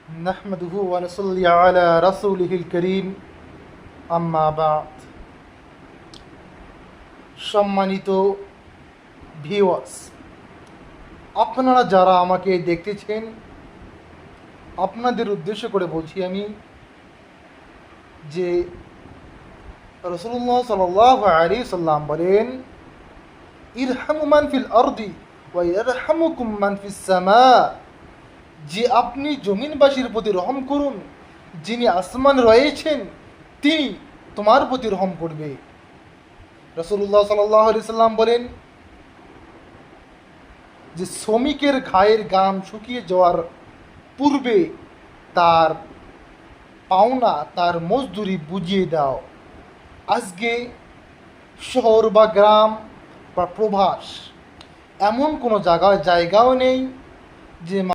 নাহমাদুহু ওয়া নুসাল্লি আলা রাসূলিহিল কারীম, আম্মা বা'দ। সম্মানিত ভিউয়ার্স, আপনারা যারা আমাকে দেখতেছেন, আপনাদের উদ্দেশ্য করে বলছি আমি যে রাসূলুল্লাহ সাল্লাল্লাহু আলাইহি সাল্লাম বলেন, ইরহামু মান ফিল আরদি ওয়া ইয়ারহামুকুম মান ফিস সামা। যে আপনি জমিনবাসীর প্রতি রহম করুন, যিনি আসমান রয়েছেন তিনি তোমার প্রতি রহম করবে। রাসূলুল্লাহ সাল্লাল্লাহু আলাইহি সাল্লাম বলেন যে শ্রমিকের ঘায়ের গাম শুকিয়ে যাওয়ার পূর্বে তার পাওনা, তার মজদুরি বুঝিয়ে দাও। আজকে শহর বা গ্রাম বা প্রবাস এমন কোনো জায়গাও নেই যে